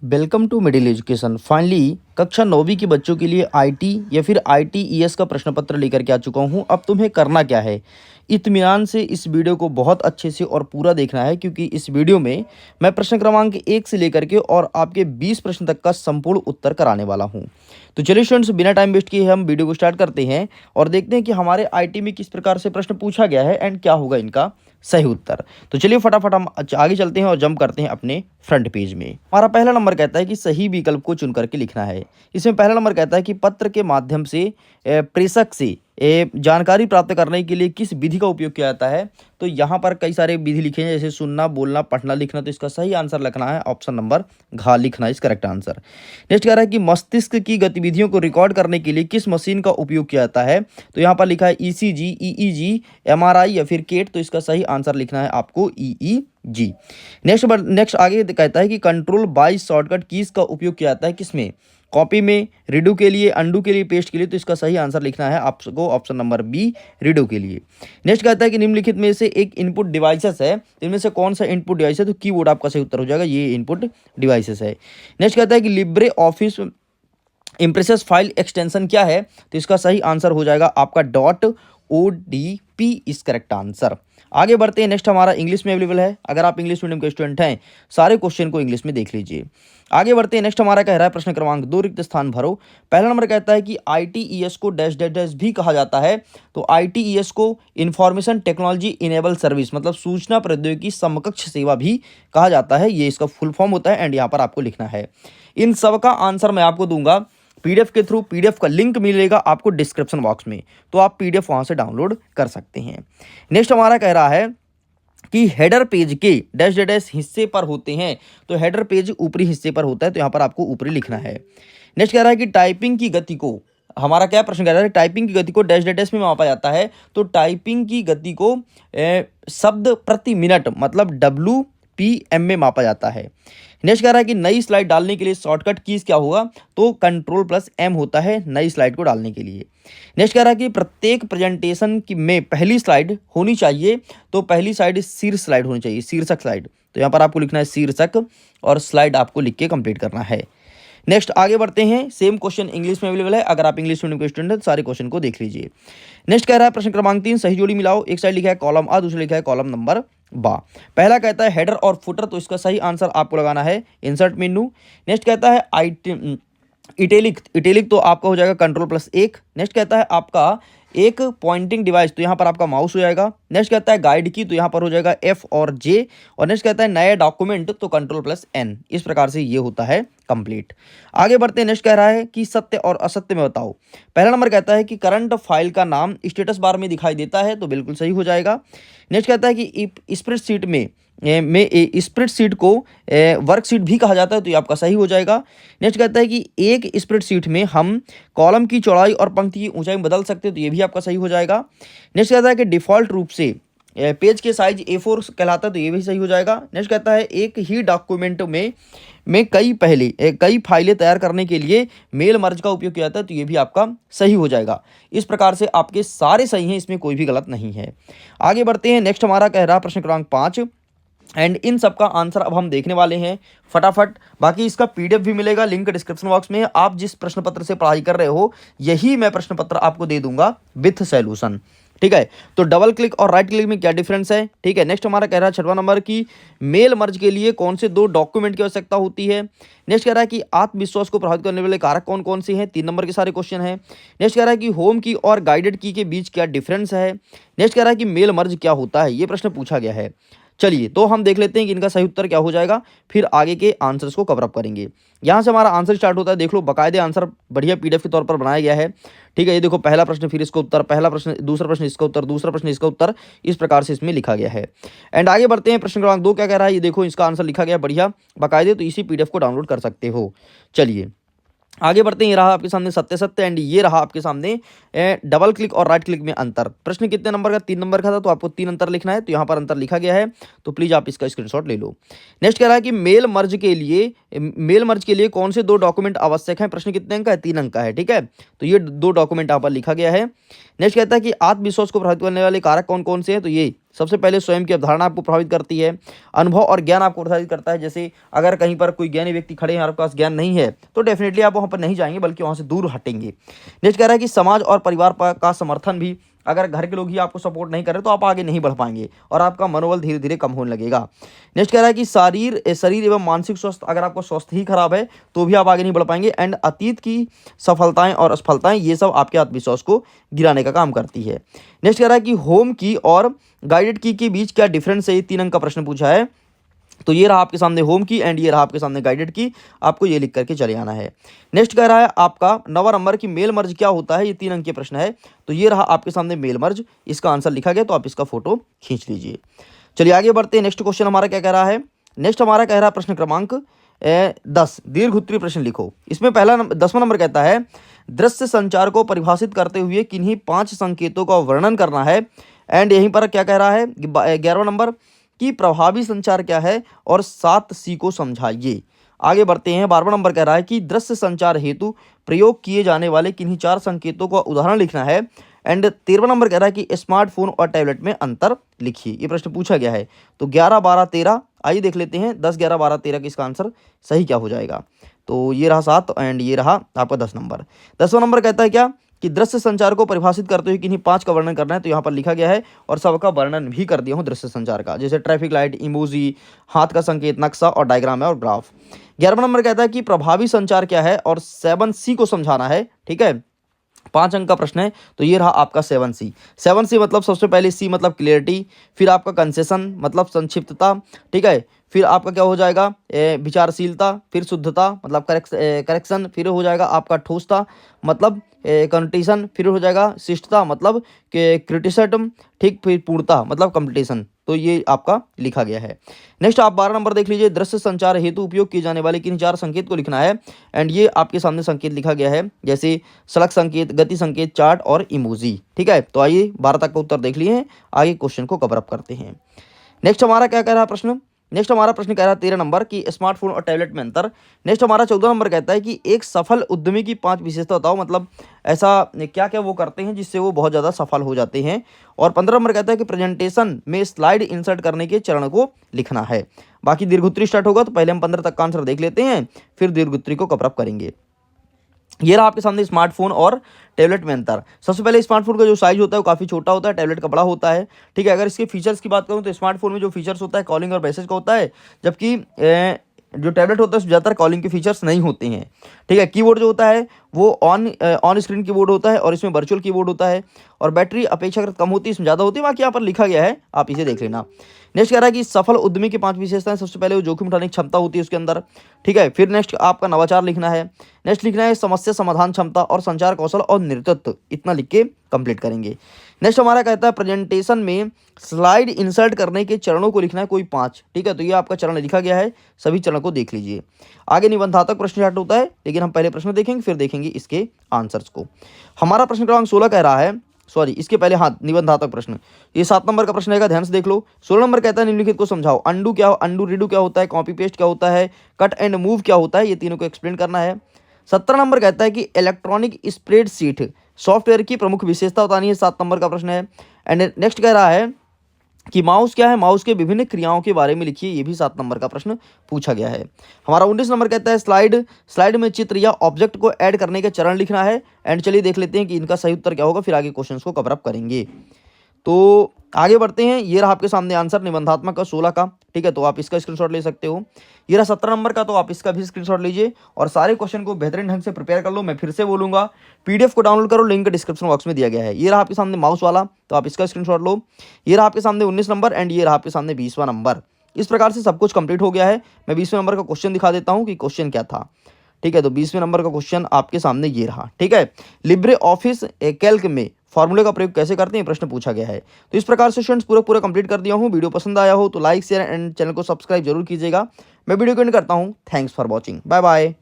Welcome to middle education. Finally कक्षा 9वीं के बच्चों के लिए आईटी या फिर आईटीईएस का प्रश्न पत्र लेकर के आ चुका हूं। अब तुम्हें करना क्या है, इत्मीनान से इस वीडियो को बहुत अच्छे से और पूरा देखना है, क्योंकि इस वीडियो में मैं प्रश्न क्रमांक 1 से लेकर के और आपके 20 प्रश्न तक का संपूर्ण उत्तर कराने वाला हूं। तो चलिए स्टूडेंट्स, बिना टाइम वेस्ट किए हम वीडियो को स्टार्ट करते हैं और देखते हैं कि हमारे आईटी में किस प्रकार से प्रश्न पूछा गया है एंड क्या होगा इनका सही उत्तर। तो चलिए फटाफट हम आगे चलते हैं और जंप करते हैं अपने फ्रंट पेज में। हमारा पहला नंबर कहता है कि सही विकल्प को चुन करके लिखना है। इसमें पहला नंबर कहता है कि पत्र के माध्यम से प्रेषक से जानकारी प्राप्त करने के लिए किस विधि का उपयोग किया जाता है। तो यहाँ पर कई सारे विधि लिखे हैं, जैसे सुनना, बोलना, पढ़ना, लिखना। तो इसका सही आंसर लिखना है ऑप्शन नंबर घ, लिखना इस करेक्ट आंसर। नेक्स्ट कह रहा है कि मस्तिष्क की गतिविधियों को रिकॉर्ड करने के लिए किस मशीन का उपयोग किया जाता है। तो यहाँ पर लिखा है ईसीजी, ईईजी, एमआरआई या फिर केट। तो इसका सही आंसर लिखना है आपको ईईजी। नेक्स्ट आगे कहता है कि कंट्रोल बाय शॉर्टकट कीज का उपयोग किया जाता है किसमें। कॉपी में, रीडू के लिए, अंडू के लिए, पेस्ट के लिए। तो इसका सही आंसर लिखना है आपको ऑप्शन नंबर बी, रीडू के लिए। नेक्स्ट कहता है कि निम्नलिखित में से एक इनपुट डिवाइसेस है, इनमें से कौन सा इनपुट डिवाइस है। तो कीबोर्ड आपका सही उत्तर हो जाएगा, ये इनपुट डिवाइसेस है। नेक्स्ट कहता है कि Libre office impresses file extension क्या है। तो इसका सही आंसर हो जाएगा आपका .odp इस करेक्ट आंसर। आगे बढ़ते हैं। नेक्स्ट हमारा इंग्लिश में अवेलेबल है, अगर आप इंग्लिश मीडियम के स्टूडेंट हैं सारे क्वेश्चन को इंग्लिश में देख लीजिए। आगे बढ़ते हैं। नेक्स्ट हमारा कह रहा है प्रश्न क्रमांक 2, रिक्त स्थान भरो। पहला नंबर कहता है कि आईटीईएस को डैश डैश डैश भी कहा जाता है। तो आईटीईएस को इंफॉर्मेशन टेक्नोलॉजी इनेबल सर्विस, मतलब सूचना प्रौद्योगिकी समकक्ष सेवा भी कहा जाता है। ये इसका फुल फॉर्म होता है एंड यहाँ पर आपको लिखना है। इन सब का आंसर मैं आपको दूंगा पीडीएफ के थ्रू। पीडीएफ का लिंक मिलेगा आपको डिस्क्रिप्शन बॉक्स में, तो आप पीडीएफ वहां से डाउनलोड कर सकते हैं। नेक्स्ट हमारा कह रहा है कि हेडर पेज के डैश डैश हिस्से पर होते हैं। तो हेडर पेज ऊपरी हिस्से पर होता है, तो यहाँ पर आपको ऊपरी लिखना है। नेक्स्ट कह रहा है कि टाइपिंग की गति को, हमारा क्या प्रश्न कह रहा है, टाइपिंग की गति को डैश डैश में मापा जाता है। तो टाइपिंग की गति को शब्द प्रति मिनट मतलब WPM में मापा जाता है। नेक्स्ट कह रहा है कि नई स्लाइड डालने के लिए शॉर्टकट कीज क्या होगा। तो कंट्रोल+M होता है नई स्लाइड को डालने के लिए। नेक्स्ट कह रहा है कि प्रत्येक प्रेजेंटेशन की में पहली स्लाइड होनी चाहिए। तो पहली स्लाइड शीर्ष स्लाइड होनी चाहिए, शीर्षक स्लाइड। तो यहाँ पर आपको लिखना है शीर्षक और स्लाइड आपको लिख के कंप्लीट करना है। नेक्स्ट आगे बढ़ते हैं। सेम क्वेश्चन इंग्लिश में अवेलेबल है, अगर आप इंग्लिश मीडियम के स्टूडेंट हैं सारे क्वेश्चन को देख लीजिए। नेक्स्ट कह रहा है प्रश्न क्रमांक 3, सही जोड़ी मिलाओ। एक साइड लिखा है कॉलम आ, दूसरा लिखा है कॉलम नंबर बा। पहला कहता है हेडर और फुटर, तो इसका सही आंसर आपको लगाना है इंसर्ट मेनू। नेक्स्ट कहता है इटैलिक तो आपका हो जाएगा कंट्रोल+1। नेक्स्ट कहता है आपका एक पॉइंटिंग डिवाइस, तो यहाँ पर आपका माउस हो जाएगा। नेक्स्ट कहता है गाइड की, तो यहाँ पर हो जाएगा F और J। और नेक्स्ट कहता है नया डॉक्यूमेंट, तो कंट्रोल+N। इस प्रकार से ये होता है कंप्लीट। आगे बढ़ते हैं। नेक्स्ट कह रहा है कि सत्य और असत्य में बताओ। पहला नंबर कहता है कि करंट फाइल का नाम स्टेटस बार में दिखाई देता है, तो बिल्कुल सही हो जाएगा। नेक्स्ट कहता है कि स्प्रेडशीट में स्प्रेडशीट को वर्कशीट भी कहा जाता है, तो ये आपका सही हो जाएगा। नेक्स्ट कहता है कि एक स्प्रेडशीट में हम कॉलम की चौड़ाई और पंक्ति की ऊंचाई बदल सकते हैं, तो ये भी आपका सही हो जाएगा। नेक्स्ट कहता है कि डिफ़ॉल्ट रूप से पेज के साइज A4 कहलाता है, तो ये भी सही हो जाएगा। नेक्स्ट कहता है एक ही डॉक्यूमेंट में कई फाइलें तैयार करने के लिए मेल मर्ज का उपयोग किया जाता है, तो ये भी आपका सही हो जाएगा। इस प्रकार से आपके सारे सही हैं, इसमें कोई भी गलत नहीं है। आगे बढ़ते हैं। नेक्स्ट हमारा कह रहा है प्रश्न क्रमांक 5 एंड इन सब का आंसर अब हम देखने वाले हैं फटाफट। बाकी इसका पीडीएफ भी मिलेगा, लिंक डिस्क्रिप्शन बॉक्स में। आप जिस प्रश्न पत्र से पढ़ाई कर रहे हो यही मैं प्रश्न पत्र आपको दे दूंगा विथ सॉल्यूशन, ठीक है। तो डबल क्लिक और राइट क्लिक में क्या डिफरेंस है, ठीक है। नेक्स्ट हमारा कह रहा है 6वां नंबर की मेल मर्ज के लिए कौन से 2 डॉक्यूमेंट की आवश्यकता होती है। नेक्स्ट कह रहा है कि आत्मविश्वास को प्रभावित करने वाले कारक कौन कौन से हैं। 3 नंबर के सारे क्वेश्चन हैं। नेक्स्ट कह रहा है कि होम की और गाइडेड की के बीच क्या डिफरेंस है। नेक्स्ट कह रहा है कि मेल मर्ज क्या होता है, ये प्रश्न पूछा गया है। चलिए तो हम देख लेते हैं कि इनका सही उत्तर क्या हो जाएगा, फिर आगे के आंसर्स को कवर अप करेंगे। यहाँ से हमारा आंसर स्टार्ट होता है, देख लो बाकायदे आंसर बढ़िया पीडीएफ के तौर पर बनाया गया है, ठीक है। ये देखो पहला प्रश्न, फिर इसका उत्तर, पहला प्रश्न, दूसरा प्रश्न इसका उत्तर, दूसरा प्रश्न इसका उत्तर, इस प्रकार से इसमें लिखा गया है। एंड आगे बढ़ते हैं। प्रश्न क्रमांक 2 क्या कह रहा है, ये देखो इसका आंसर लिखा गया बढ़िया बाकायदे, तो इसी पीडीएफ को डाउनलोड कर सकते हो। चलिए आगे बढ़ते हैं। ये रहा आपके सामने सत्य सत्य एंड ये रहा आपके सामने डबल क्लिक और राइट क्लिक में अंतर। प्रश्न कितने नंबर का, 3 नंबर का था, तो आपको 3 अंतर लिखना है, तो यहाँ पर अंतर लिखा गया है, तो प्लीज आप इसका स्क्रीनशॉट ले लो। नेक्स्ट कह रहा है कि मेल मर्ज के लिए कौन से 2 डॉक्यूमेंट आवश्यक हैं। प्रश्न कितने अंक का है, 3 अंक का है, ठीक है। तो ये 2 डॉक्यूमेंट यहाँ पर लिखा गया है। नेक्स्ट कहता है कि आत्मविश्वास को प्रभावित करने वाले कारक कौन कौन से हैं, तो ये सबसे पहले स्वयं की अवधारणा आपको प्रभावित करती है, अनुभव और ज्ञान आपको प्रभावित करता है। जैसे अगर कहीं पर कोई ज्ञानी व्यक्ति खड़े हैं और आपके पास ज्ञान नहीं है तो डेफिनेटली आप वहाँ पर नहीं जाएंगे बल्कि वहाँ से दूर हटेंगे। नेक्स्ट कह रहा है कि समाज और परिवार का समर्थन भी, अगर घर के लोग ही आपको सपोर्ट नहीं करें तो आप आगे नहीं बढ़ पाएंगे और आपका मनोबल धीरे धीरे कम होने लगेगा। नेक्स्ट कह रहा है कि शरीर एवं मानसिक स्वास्थ्य, अगर आपका स्वास्थ्य ही खराब है तो भी आप आगे नहीं बढ़ पाएंगे। एंड अतीत की सफलताएं और असफलताएं ये सब आपके आत्मविश्वास को गिराने का काम करती है। नेक्स्ट कह रहा है कि होम की और गाइडेड की के बीच क्या डिफरेंस है, ये 3 अंक का प्रश्न पूछा है। तो ये रहा आपके सामने होम की एंड ये रहा आपके सामने गाइडेड की, आपको ये लिख करके चले आना है। नेक्स्ट कह रहा है आपका 9वां नंबर की मेल मर्ज क्या होता है, ये 3 अंक के प्रश्न है। तो ये रहा आपके सामने मेल मर्ज, इसका आंसर लिखा गया तो आप इसका फोटो खींच लीजिए। चलिए आगे बढ़ते हैं। नेक्स्ट क्वेश्चन हमारा क्या कह रहा है, नेक्स्ट हमारा कह रहा है प्रश्न क्रमांक 10, दीर्घ उत्तरीय प्रश्न लिखो। इसमें पहला 10वां नंबर कहता है दृश्य संचार को परिभाषित करते हुए किन्हीं 5 संकेतों का वर्णन करना है। एंड यहीं पर क्या कह रहा है 11वां नंबर कि प्रभावी संचार क्या है और 7 सी को समझाइए। आगे बढ़ते हैं। 12वां नंबर कह रहा है कि दृश्य संचार हेतु प्रयोग किए जाने वाले किन्हीं 4 संकेतों का उदाहरण लिखना है। एंड 13वां नंबर कह रहा है कि स्मार्टफोन और टैबलेट में अंतर लिखिए। ये प्रश्न पूछा गया है। तो 11, 12, 13 आइए देख लेते हैं 10, 11, 12, 13 का इसका आंसर सही क्या हो जाएगा। तो ये रहा 7 एंड ये रहा आपका 10 नंबर। 10वां नंबर कहता है क्या कि दृश्य संचार को परिभाषित करते हुए किन्हीं 5 का वर्णन करना है। तो यहाँ पर लिखा गया है और सबका वर्णन भी कर दिया हूँ दृश्य संचार का, जैसे ट्रैफिक लाइट, इमोजी, हाथ का संकेत, नक्शा और डायग्राम है और ग्राफ। 11वां नंबर कहता है कि प्रभावी संचार क्या है और 7C को समझाना है। ठीक है, 5 अंक का प्रश्न है। तो ये रहा आपका 7C। 7C मतलब सबसे पहले C मतलब क्लियरिटी, फिर आपका कंसेशन मतलब संक्षिप्तता। ठीक है, फिर आपका क्या हो जाएगा विचारशीलता, फिर शुद्धता मतलब करेक्शन, फिर हो जाएगा आपका ठोसता मतलब कंपटीशन, फिर हो जाएगा शिष्टता मतलब क्रिटिसिज्म, ठीक, फिर पूर्णता मतलब कंपटीशन। तो ये आपका लिखा गया है। नेक्स्ट आप 12 नंबर देख लीजिए, दृश्य संचार हेतु उपयोग किए जाने वाले किन 4 संकेत को लिखना है। एंड ये आपके सामने संकेत लिखा गया है, जैसे सड़क संकेत, गति संकेत, चार्ट और इमोजी। ठीक है, तो आइए 12 तक का उत्तर देख लिए हैं, आगे क्वेश्चन को कवर अप करते हैं। नेक्स्ट हमारा क्या कह रहा है प्रश्न, नेक्स्ट हमारा प्रश्न कह रहा है 13 नंबर की स्मार्टफोन और टैबलेट में अंतर। नेक्स्ट हमारा 14 नंबर कहता है कि एक सफल उद्यमी की 5 विशेषता बताओ, मतलब ऐसा क्या क्या वो करते हैं जिससे वो बहुत ज़्यादा सफल हो जाते हैं। और 15 नंबर कहता है कि प्रेजेंटेशन में स्लाइड इंसर्ट करने के चरण को लिखना है। बाकी दीर्घोत्तरी स्टार्ट होगा तो पहले हम 15 तक का आंसर देख लेते हैं, फिर दीर्घोत्तरी को कवर अप करेंगे। ये रहा आपके सामने स्मार्टफोन और टैबलेट में अंतर। सबसे पहले स्मार्टफोन का जो साइज होता है वो काफ़ी छोटा होता है, टैबलेट का बड़ा होता है। ठीक है, अगर इसके फीचर्स की बात करूँ तो स्मार्टफोन में जो फीचर्स होता है कॉलिंग और मैसेज का होता है, जबकि जो टैबलेट होता है उसमें ज़्यादातर कॉलिंग के फीचर्स नहीं होते हैं। ठीक है, कीबोर्ड जो होता है वो ऑन स्क्रीन कीबोर्ड होता है और इसमें वर्चुअल कीबोर्ड होता है और बैटरी अपेक्षाकृत कम होती है, इसमें ज़्यादा होती है। बाकी यहाँ पर लिखा गया है, आप इसे देख लेना। नेक्स्ट कह रहा है कि सफल उद्यमी की 5 विशेषताएं। सबसे पहले वो जोखिम उठाने की क्षमता होती है उसके अंदर। ठीक है, फिर नेक्स्ट आपका नवाचार लिखना है। नेक्स्ट लिखना है समस्या समाधान क्षमता और संचार कौशल और नेतृत्व, इतना लिख के कंप्लीट करेंगे। नेक्स्ट हमारा कहता है प्रेजेंटेशन में स्लाइड इंसर्ट करने के चरणों को लिखना है कोई 5। ठीक है, तो ये आपका चरण लिखा गया है, सभी चरण को देख लीजिए। आगे निबंधात्मक प्रश्न स्टार्ट होता है, लेकिन हम पहले प्रश्न देखेंगे फिर देखेंगे इसके आंसर्स को। हमारा प्रश्न क्रमांक 16 कह रहा है, सॉरी इसके पहले हाँ निबंधात्मक प्रश्न, ये 7 नंबर का प्रश्न रहेगा, ध्यान से देख लो। 16 नंबर कहता है निम्नलिखित को समझाओ। अंडू क्या, अंडू रीडू क्या होता है, कॉपी पेस्ट क्या होता है, कट एंड मूव क्या होता है, ये तीनों को एक्सप्लेन करना है। 17 नंबर कहता है कि इलेक्ट्रॉनिक स्प्रेडशीट सॉफ्टवेयर की प्रमुख विशेषता बतानी है, 7 नंबर का प्रश्न है। एंड नेक्स्ट कह रहा है कि माउस क्या है, माउस के विभिन्न क्रियाओं के बारे में लिखिए, ये भी 7 नंबर का प्रश्न पूछा गया है। हमारा 19 नंबर कहता है स्लाइड में चित्र या ऑब्जेक्ट को ऐड करने के चरण लिखना है। एंड चलिए देख लेते हैं कि इनका सही उत्तर क्या होगा, फिर आगे क्वेश्चंस को कवर अप करेंगे। तो आगे बढ़ते हैं, ये रहा आपके सामने आंसर निबंधात्मक का 16 का। ठीक है, तो आप इसका स्क्रीनशॉट ले सकते हो। ये रहा 17 नंबर का, तो आप इसका भी स्क्रीनशॉट लीजिए और सारे क्वेश्चन को बेहतरीन ढंग से प्रिपेयर कर लो। मैं फिर से बोलूंगा, पीडीएफ को डाउनलोड करो, लिंक डिस्क्रिप्शन बॉक्स में दिया गया है। ये रहा आपके सामने माउस वाला, तो आप इसका स्क्रीनशॉट लो। ये रहा आपके सामने 19 नंबर एंड ये रहा आपके सामने 20वां नंबर। इस प्रकार से सब कुछ कंप्लीट हो गया है। मैं 20वें नंबर का क्वेश्चन दिखा देता हूँ कि क्वेश्चन क्या था। ठीक है, तो 20वें नंबर का क्वेश्चन आपके सामने ये रहा। ठीक है, लिब्रे ऑफिस कैल्क में फॉर्मूले का प्रयोग कैसे करते हैं प्रश्न पूछा गया है। तो इस प्रकार से स्टूडेंट्स पूरा कंप्लीट कर दिया हूँ। वीडियो पसंद आया हो तो लाइक शेयर एंड चैनल को सब्सक्राइब जरूर कीजिएगा। मैं वीडियो को एंड करता हूँ। Thanks for watching, bye bye.